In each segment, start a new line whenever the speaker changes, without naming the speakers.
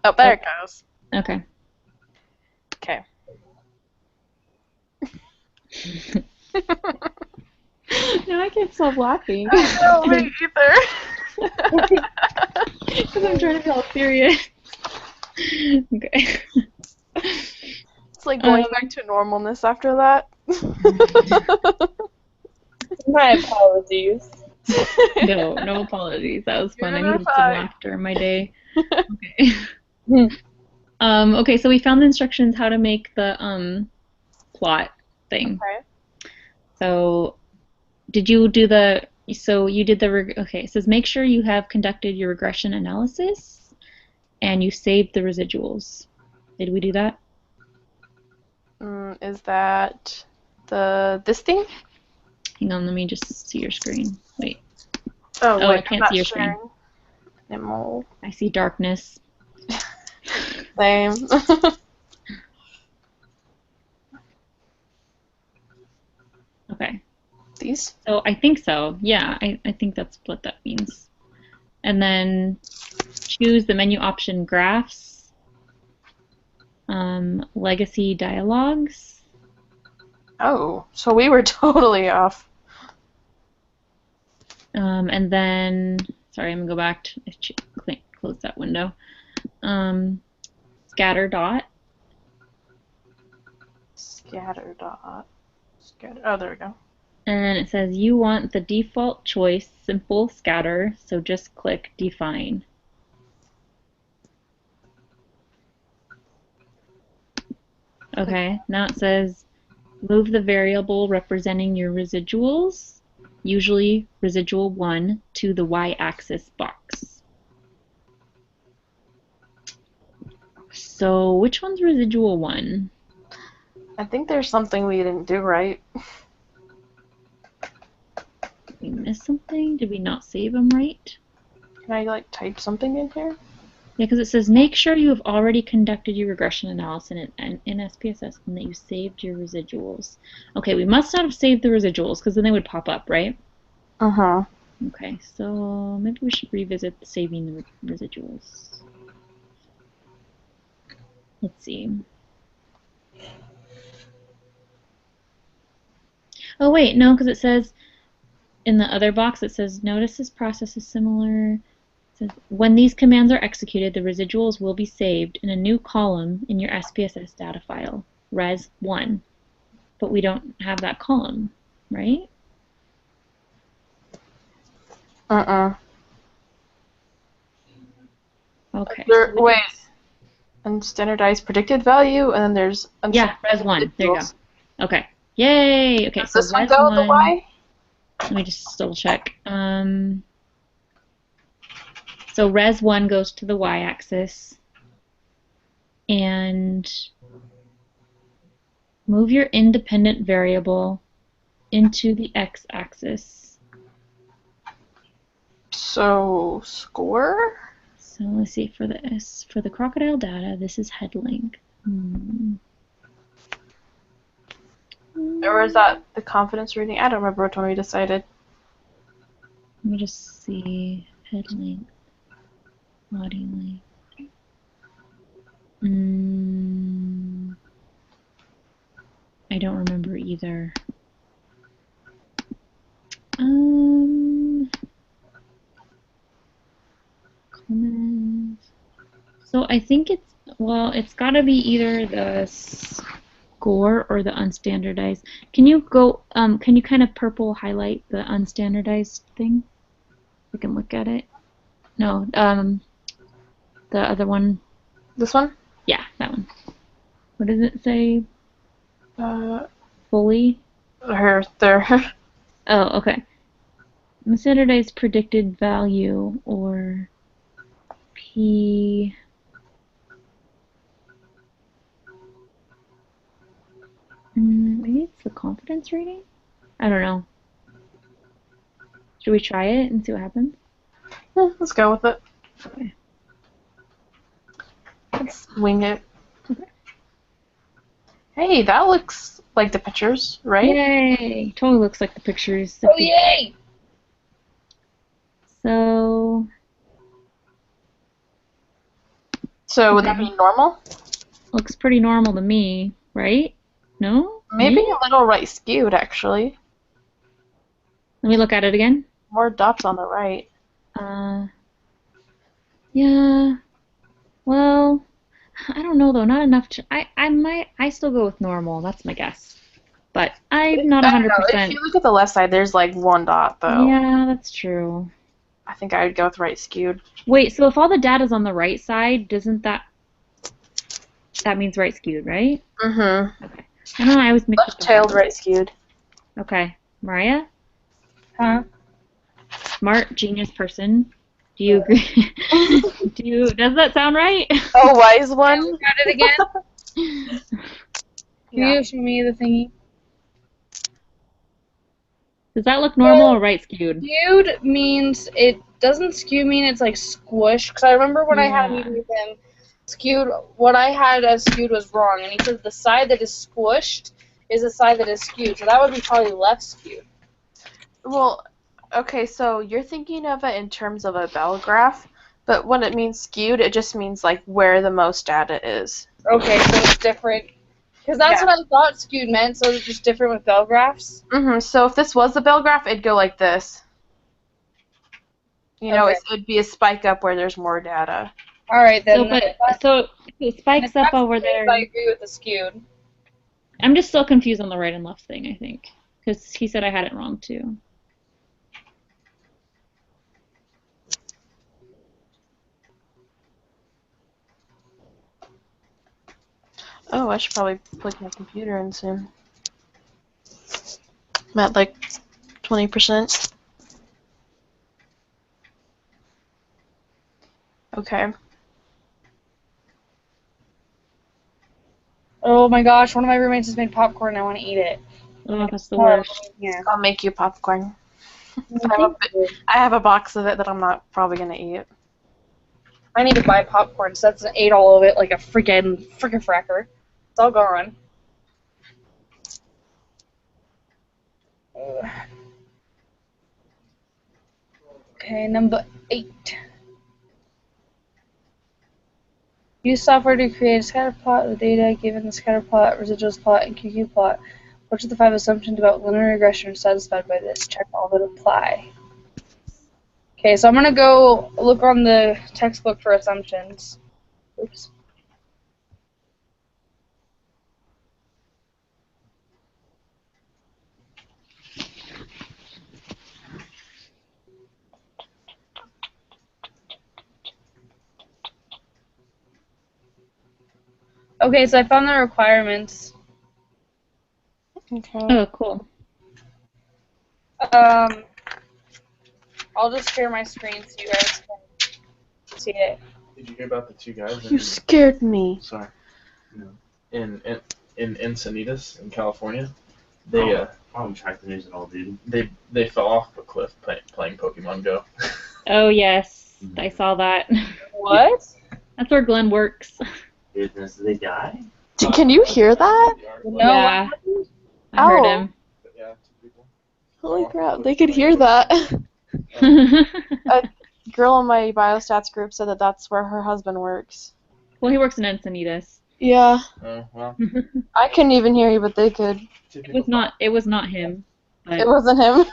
Oh, there it goes.
Okay.
Okay.
No, I can't stop laughing.
No, me either.
Because I'm trying to be all serious. Okay.
It's like going back to normalness after that.
My apologies.
No apologies. That was fun. I
You're
needed some
fine.
laughter in my day. Okay. Okay, so we found the instructions how to make the plot thing.
Okay.
So did you do the okay, it says make sure you have conducted your regression analysis and you saved the residuals. Did we do that?
Is that this thing?
Hang on, let me just see your screen. Wait.
Oh,
Oh,
wait,
I can't
I'm not
see your
sharing
screen.
anymore.
I see darkness.
Same.
Okay.
These?
So I think so. Yeah, I think that's what that means. And then choose the menu option graphs, legacy dialogues.
Oh, so we were totally off.
And then, sorry, I'm gonna go back to close that window. Scatter dot.
Scatter dot. Scatter. Oh, there we go.
And it says you want the default choice simple scatter, so just click define. Okay, now it says move the variable representing your residuals, usually residual 1, to the y-axis box. So which one's residual 1?
I think there's something we didn't do right.
Did we miss something? Did we not save them right?
Can I, like, type something in here?
Yeah, because it says make sure you have already conducted your regression analysis in SPSS and that you saved your residuals. Okay, we must not have saved the residuals because then they would pop up, right?
Uh-huh.
Okay, so maybe we should revisit saving the residuals. Let's see. Oh wait, no, because it says in the other box, it says notice this process is similar. It says when these commands are executed, the residuals will be saved in a new column in your SPSS data file, res1. But we don't have that column, right? Okay.
Wait. Unstandardized predicted value, and then there's
Yeah, res1. There you go. Okay. Yay! Okay,
Does
so
this one go the
res1.
Y?
Let me just double check. So res1 goes to the y-axis, and move your independent variable into the x-axis.
So score?
So let's see, for the crocodile data, this is head length.
Or is that the confidence rating? I don't remember which one we decided.
Let me just see, head length, body length. I don't remember either. Comments. So I think it's got to be either the score or the unstandardized. Can you kind of purple highlight the unstandardized thing? We can look at it. No, the other one.
This one?
Yeah, that one. What does it say? Fully?
There.
Oh, okay. Unstandardized predicted value, or P. Maybe it's the confidence rating? I don't know. Should we try it and see what happens?
Yeah, let's go with it.
Okay.
Let's wing it. Okay. Hey, that looks like the pictures, right?
Yay! Totally looks like the pictures.
Oh, yay!
So
So would that be normal?
Looks pretty normal to me, right? No?
Maybe
Me?
a little right skewed, actually.
Let me look at it again.
More dots on the right.
Uh, yeah. Well, I don't know though. Not enough. I still go with normal. That's my guess. But I'm not
I don't know. If
100%.
you look at the left side, there's like one dot, though.
Yeah, that's true.
I think I would go with right skewed.
Wait, so if all the data's on the right side, doesn't that means right skewed, right?
Mm-hmm.
Okay. I don't know. I always mix up the
Left-tailed, right skewed.
Okay. Mariah?
Huh?
Smart, genius person. Do you agree? Does that sound right?
Oh, wise one?
Got it again? Can
Yeah.
you show me the thingy?
Does that look normal or right skewed?
Skewed means it doesn't skew mean it's like squish. Because I remember when I had a
Yeah.
meeting with him, skewed, what I had as skewed was wrong. And he said the side that is squished is the side that is skewed. So that would be probably left skewed.
Well, okay, so you're thinking of it in terms of a bell graph, but when it means skewed, it just means like where the most data is.
Okay, so it's different. Because that's
Yeah.
what I thought skewed meant, so it's just different with bell graphs.
Mm-hmm. So if this was the bell graph, it'd go like this. You know,
Okay.
it'd be a spike up where there's more data.
Alright, then.
So it spikes up over there.
I agree with the skewed.
I'm just still confused on the right and left thing, I think. Because he said I had it wrong too.
Oh, I should probably plug my computer in soon. I'm at like 20%. Okay.
Oh my gosh, one of my roommates has made popcorn and I want to eat it.
Oh, that's the worst.
Yeah.
I'll make you popcorn. I have a box of it that I'm not probably gonna eat.
I need to buy popcorn, so that's ate all of it like a freaking fracker. It's all gone. Ugh. Okay, number 8. Use software to create a scatter plot of data given the scatter plot, residuals plot, and QQ plot. Which of the 5 assumptions about linear regression are satisfied by this? Check all that apply. Okay, so I'm gonna go look on the textbook for assumptions. Oops. Okay, so I found the requirements.
Okay.
Oh, cool.
I'll just share my screen so you guys can see it.
Did you hear about the two guys?
You scared me.
Sorry. No. In Encinitas in California, they
I don't track the news at all, dude.
they fell off a cliff playing Pokemon Go.
Oh, yes. I saw that.
What?
That's where Glenn works.
Goodness, did they die?
Can you hear that?
No.
Yeah. I heard
Ow.
him.
Yeah, two people.
Holy crap, they could hear that. A girl in my Biostats group said that that's where her husband works.
Well, he works in Encinitas.
Yeah,
Oh well.
I couldn't even hear you, but they could.
It was not him. But,
It wasn't him.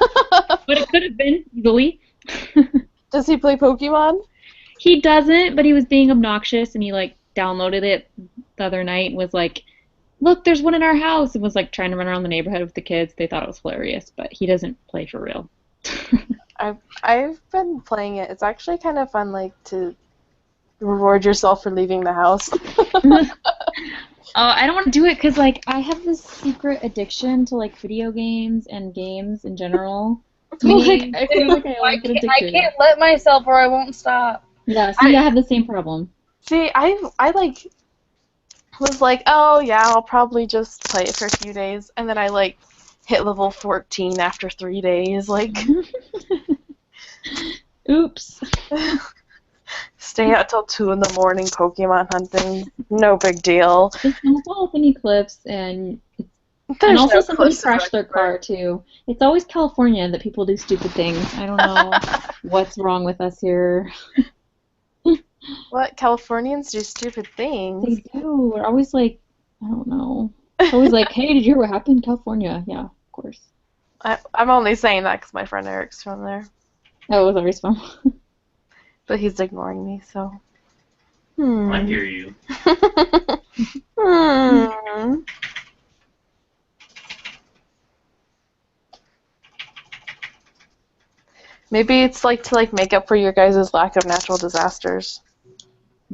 but it could have been, easily.
Does he play Pokemon?
He doesn't, but he was being obnoxious and he like downloaded it the other night and was like, look, there's one in our house, and was like trying to run around the neighborhood with the kids. They thought it was hilarious, but he doesn't play for real.
I've been playing it. It's actually kind of fun, like, to reward yourself for leaving the house.
I don't want to do it because like I have this secret addiction to like video games and games in general. Like, I feel like I get addicted.
I can't let myself or I won't stop.
Yeah, see, I have the same problem.
See, I like was like, oh yeah, I'll probably just play it for a few days, and then I like hit level 14 after 3 days, like.
Oops.
Stay out till 2 in the morning Pokemon hunting. No big deal.
Just don't fall off any cliffs, and
There's
also
no
somebody
cliffs
crashed their car too. It's always California that people do stupid things. I don't know what's wrong with us here.
What? Californians do stupid
They
things.
do. We're always like, I don't know. It's always like, hey, did you hear what happened in California? Yeah, of course.
I'm only saying that because my friend Eric's from there,
That was always fun.
but he's ignoring me, so.
I
Hmm.
hear you.
Hmm. Maybe it's like to make up for your guys' lack of natural disasters.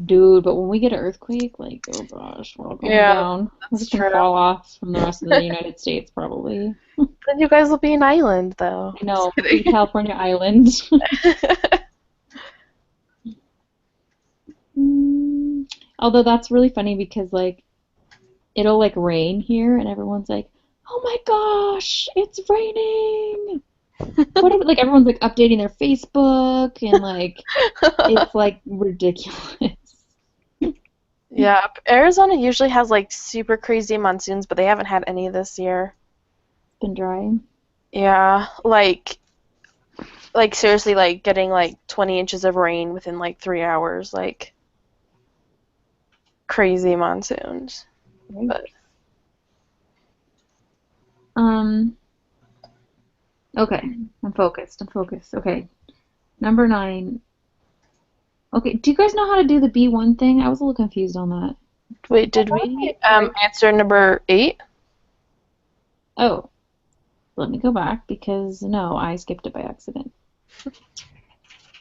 Dude, but when we get an earthquake, like, oh gosh, we're all going
Yeah,
down. We're
that's
just gonna
true.
fall off from the rest of the United States, probably.
Then you guys will be an island, though.
I
Just
know, the
kidding.
California islands. Mm, Although that's really funny because, like, it'll, like, rain here, and everyone's like, oh my gosh, it's raining! What if, like, everyone's, like, updating their Facebook, and, like, it's, like, ridiculous.
Yeah, Arizona usually has like super crazy monsoons, but they haven't had any this year.
Been dry.
Yeah, like seriously, like getting like 20 inches of rain within like 3 hours, like crazy monsoons.
Right.
But
Um, okay, I'm focused. I'm focused. Okay, number 9. Okay, do you guys know how to do the B1 thing? I was a little confused on that.
wait, did we answer number 8?
Oh, let me go back because no, I skipped it by accident.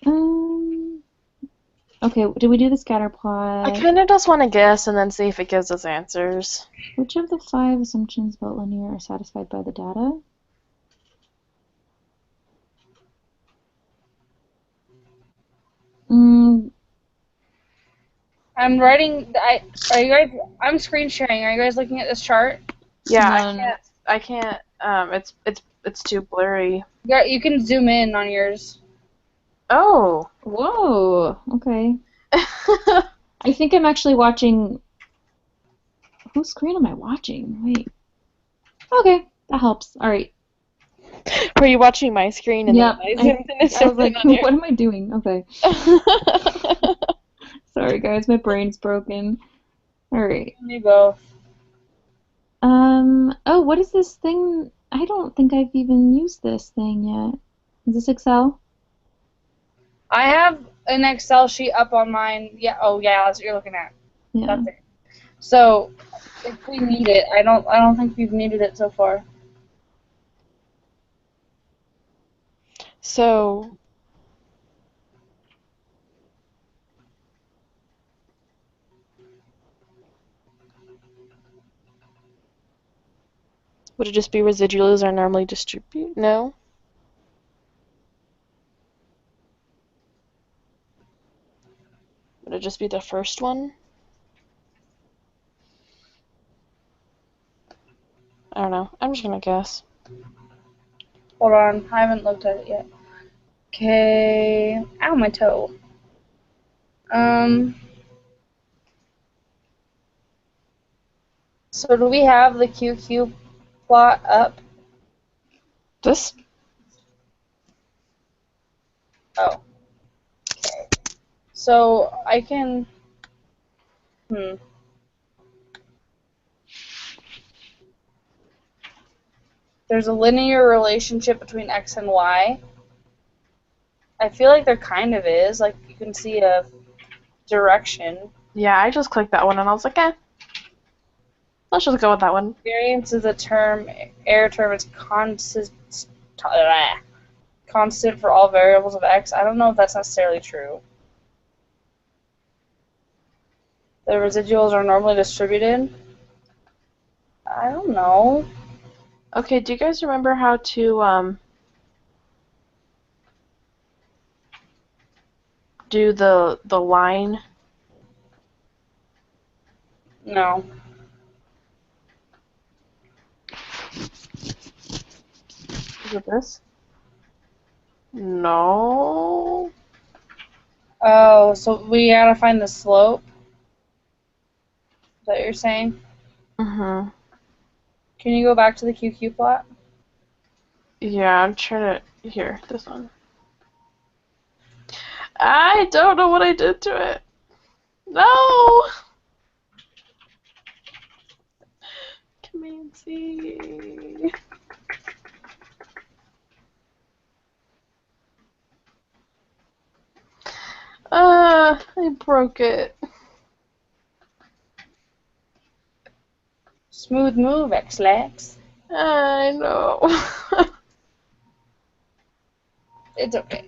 Um, okay, did we do the scatter
I
plot?
kind of just want to guess and then see if it gives us answers.
Which of the 5 assumptions about linear are satisfied by the data? Mm,
I'm writing. Are you guys? I'm screen sharing. Are you guys looking at this chart?
Yeah, I
none.
can't. I can't. It's too blurry.
Yeah, you can zoom in on yours.
Oh.
Whoa, okay. I think I'm actually watching. Whose screen am I watching? Wait. Okay, that helps. All right.
Were you watching my screen and then
Yeah,
I zoomed in and
I was
zoomed in
like,
on
what am I doing? Okay.
yours?
Sorry, guys, my brain's broken. All right.
Me both.
Oh, what is this thing? I don't think I've even used this thing yet. Is this Excel?
I have an Excel sheet up on mine. Yeah. Oh, yeah. That's what you're looking at.
Yeah.
That's it. So, if we need it, I don't think we've needed it so far.
So, would it just be residuals are normally distribute? No? Would it just be the first one? I don't know. I'm just gonna guess.
Hold on. I haven't looked at it yet. Okay. Ow, my toe. So do we have the QQ plot up?
This?
Oh. Okay. So I can. There's a linear relationship between X and Y. I feel like there kind of is. Like you can see a direction.
Yeah, I just clicked that one and I was like, eh, let's just go with that one.
Variance is a term, error term is constant for all variables of X. I don't know if that's necessarily true. The residuals are normally distributed. I don't know.
Okay, do you guys remember how to do the line?
No.
Is it this? No.
Oh, so we gotta find the slope? Is that what you're saying?
Mm-hmm.
Can you go back to the QQ plot?
Yeah, I'm trying to. Here, this one. I don't know what I did to it. No! Command C. I broke it.
Smooth move, X-Lax.
I know.
It's okay.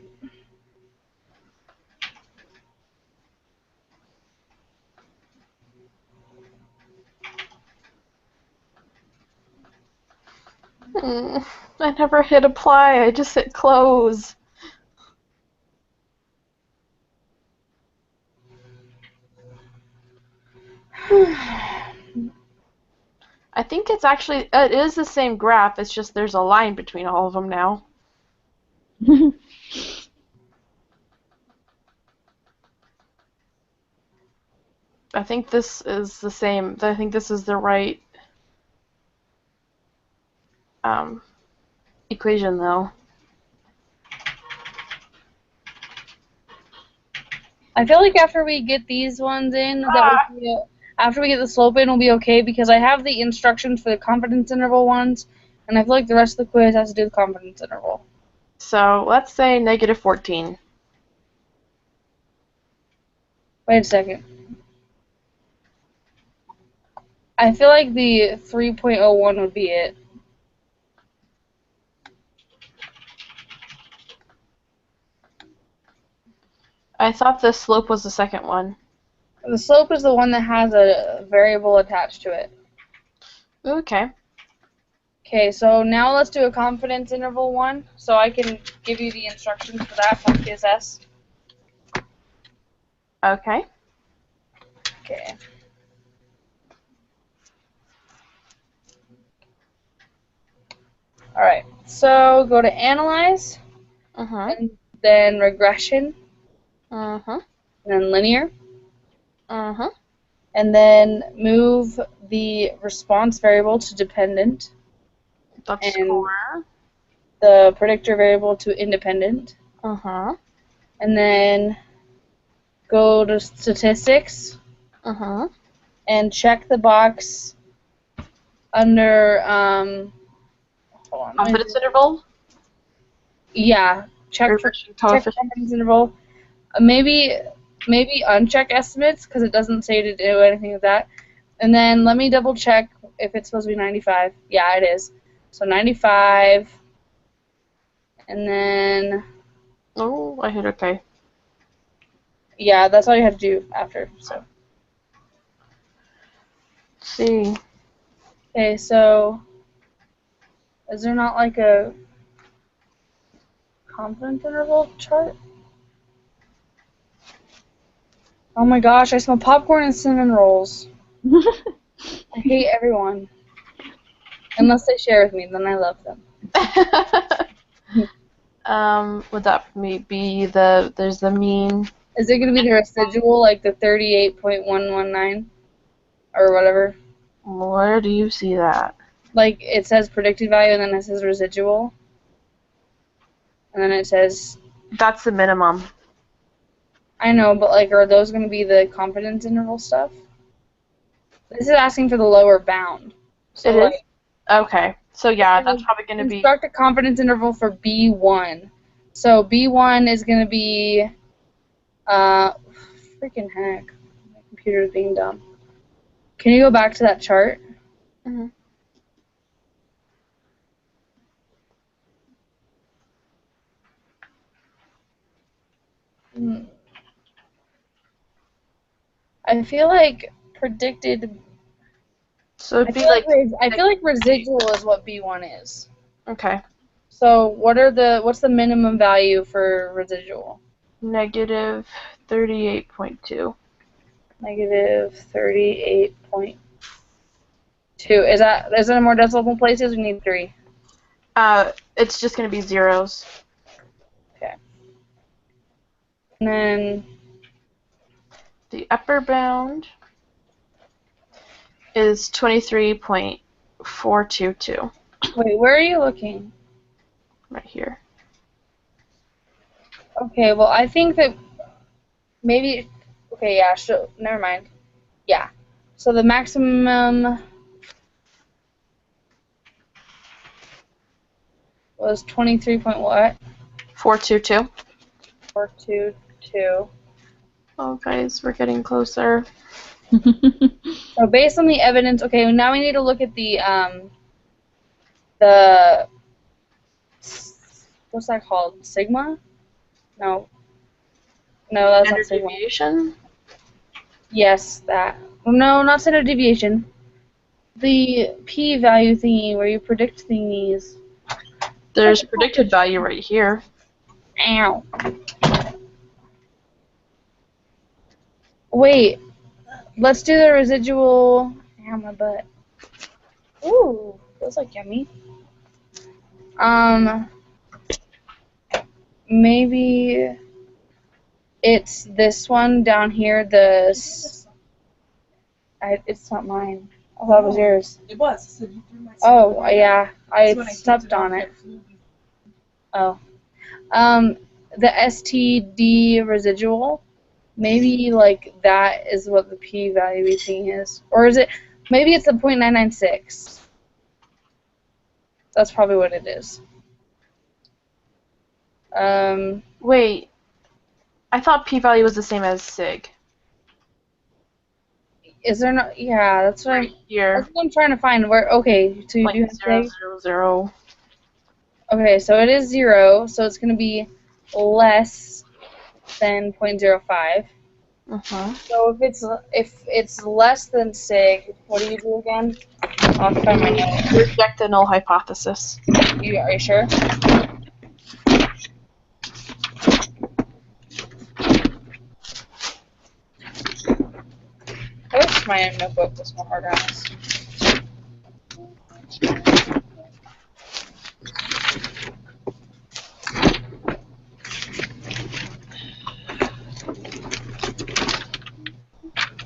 I never hit apply, I just hit close. I think it's actually, it is the same graph, it's just there's a line between all of them now. I think this is the same, I think this is the right equation though.
I feel like after we get these ones in, after we get the slope in, we'll be okay because I have the instructions for the confidence interval ones, and I feel like the rest of the quiz has to do the confidence interval.
So let's say negative 14.
Wait a second. I feel like the 3.01 would be it.
I thought the slope was the second one.
The slope is the one that has a variable attached to it.
Okay.
Okay, so now let's do a confidence interval one, so I can give you the instructions for that from PSS.
Okay.
Okay. Alright, so go to Analyze, and then Regression, and then Linear, and then move the response variable to Dependent,
That's
and
score.
the predictor variable to Independent, and then go to Statistics, and check the box under, hold on.
Confidence interval?
Yeah, check for
Regression coefficient.
confidence interval. Maybe uncheck estimates because it doesn't say to do anything with that. And then let me double check if it's supposed to be 95. Yeah, it is. So 95, and then
Oh, I hit okay.
yeah, that's all you have to do after. So
Let's see.
okay, so is there not like a confidence interval chart? Oh my gosh, I smell popcorn and cinnamon rolls. I hate everyone. Unless they share with me, then I love them.
Would that be there's the mean?
Is it going to be the residual, like the 38.119 or whatever?
Where do you see that?
Like it says predicted value and then it says residual. And then it says,
That's the minimum.
I know, but like are those going to be the confidence interval stuff? This is asking for the lower bound. So
It
like,
is? Okay. So yeah, that's probably going to be...
Construct a confidence interval for B1. So B1 is going to be, freaking heck. My computer is being dumb. Can you go back to that chart?
Mhm.
I feel like predicted.
So it'd be like...
I feel like residual is what B1 is.
Okay.
So what's the minimum value for residual?
Negative 38.2.
Negative 38.2. Is there more decimal places? We need 3.
It's just going to be zeros.
Okay. And then
The upper bound is 23.422.
wait, where are you looking?
Right here.
Okay, well I think that maybe Okay, yeah, never mind. Yeah. So the maximum was 23 point what?
422.
422.
Oh, guys, we're getting closer.
So based on the evidence, okay, now we need to look at the what's that called? Sigma? No. No, that's not
Standard
sigma.
deviation?
Yes, that. No, not standard deviation. The p-value thingy where you predict thingies.
There's predicted value right here.
Ow. Wait, let's do the residual. Ow, my butt. Ooh, feels like yummy. Maybe it's this one down here. It's not mine. I thought it was yours.
It was. So you threw my
Oh, yeah. I
That's when I
stepped
kicked it
on
off,
it.
flew.
Oh. The STD residual. Maybe, like, that is what the p-value thing is. Or is it... Maybe it's the .996. That's probably what it is.
Wait, I thought p-value was the same as sig.
Is there not... Yeah, that's what
Right here.
that's what I'm trying to find. Where... Okay, so you do have sig?
0.000.
Okay, so it is 0, so it's going to be less than 0.05.
Uh-huh.
So if it's less than sig, what do you do again? I'll have to find my notes.
Reject the null hypothesis.
Are you sure? I wish my notebook was more organized.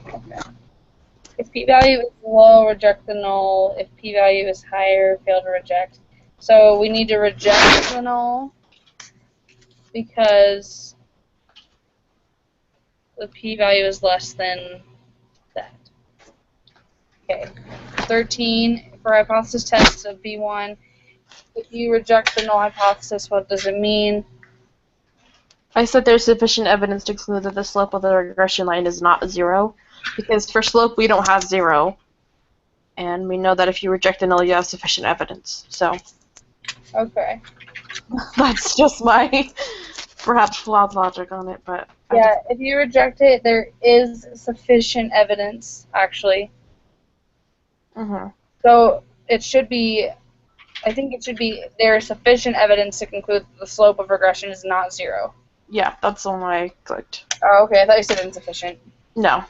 Okay. If p-value is low, reject the null. If p-value is higher, fail to reject. So we need to reject the null because the p-value is less than that. Okay. 13 for hypothesis test of B1. If you reject the null hypothesis, what does it mean?
I said there's sufficient evidence to conclude that the slope of the regression line is not 0, because for slope we don't have 0, and we know that if you reject the null you have sufficient evidence. So
Okay.
that's just my perhaps flawed logic on it, but
Yeah, if you reject it, there is sufficient evidence, actually. So it should be, I think it should be, there is sufficient evidence to conclude that the slope of regression is not 0.
yeah, that's the one I clicked.
Oh, okay, I thought you said insufficient.
No.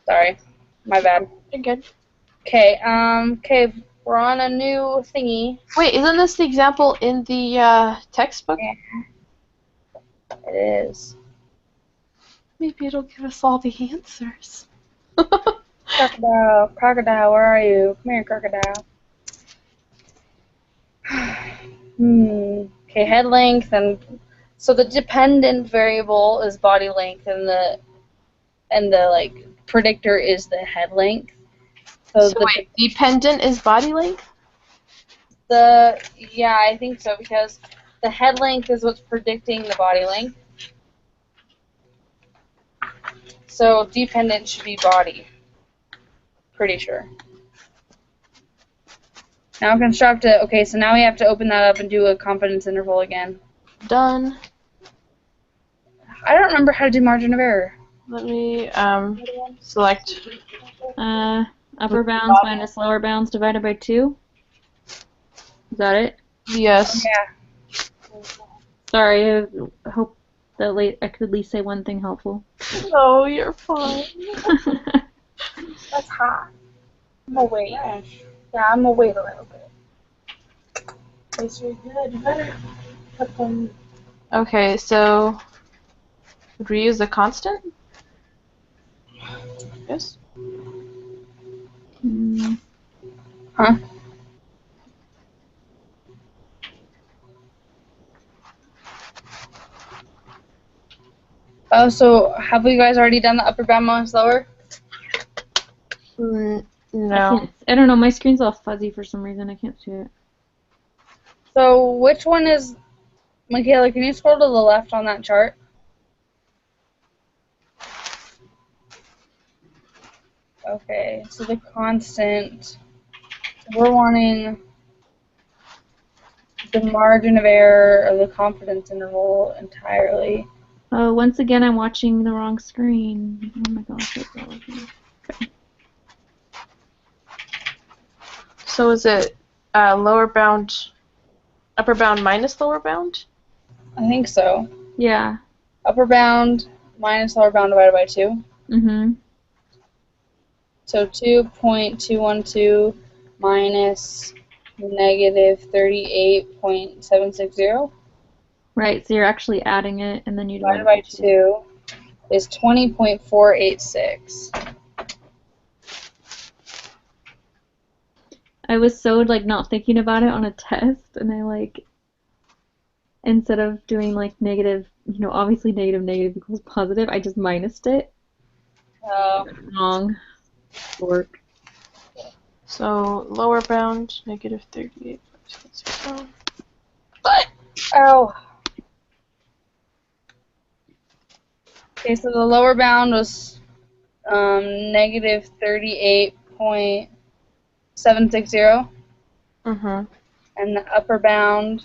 Sorry. My bad.
You're good.
Okay, okay, we're on a new thingy.
Wait, isn't this the example in the textbook?
Yeah. It is.
Maybe it'll give us all the answers.
Crocodile, crocodile, where are you? Come here, crocodile. Okay, head length, and so the dependent variable is body length, and the like predictor is the head length. So
wait, dependent is body length?
yeah, I think so, because the head length is what's predicting the body length. So dependent should be body. Pretty sure. Now construct it. Okay, so now we have to open that up and do a confidence interval again.
Done.
I don't remember how to do margin of error.
Let me select.
Upper bounds minus lower bounds divided by 2. Is that it?
Yes.
Yeah.
Sorry, I hope that I could at least say one thing helpful.
No, you're fine.
That's hot. I'm gonna wait. Yeah, I'm gonna wait a little bit.
Tastes really good. You better put them.
Okay, so would we use a constant? Yes.
Huh? Oh, so have you guys already done the upper bound minus lower?
No.
I don't know. My screen's all fuzzy for some reason. I can't see it.
So which one is, Michaela, can you scroll to the left on that chart? Okay, so the constant, we're wanting the margin of error or the confidence interval entirely.
Oh, once again, I'm watching the wrong screen. Oh my gosh. What's wrong with me?
So is it lower bound, upper bound minus lower bound?
I think so.
Yeah.
Upper bound minus lower bound divided by 2.
Mm-hmm.
So 2.212 minus negative 38.760
Right, so you're actually adding it, and then you divide
divided
it
by
by 2.
2 is 20.486.
I was so, like, not thinking about it on a test, and I, like, instead of doing, like, negative, obviously negative equals positive, I just minused it. Wrong. Work.
So lower bound, negative 38.760.
Ow. Okay, so the lower bound was negative 38.760,
Mm-hmm.
and the upper bound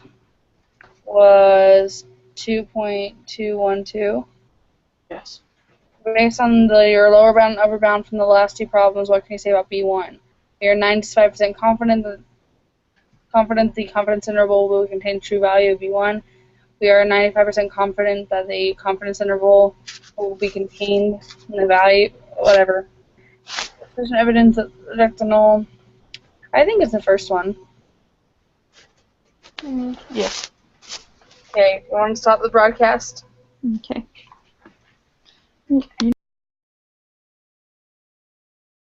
was 2.212.
Yes.
Based on your lower bound and upper bound from the last two problems, what can you say about B1? You're 95% confident the confidence interval will contain true value of B1. We are 95% confident that the confidence interval will be contained in the value, whatever. Sufficient evidence that rejects a null. I think it's the first one.
Yes.
Okay, you want to stop the broadcast?
Okay.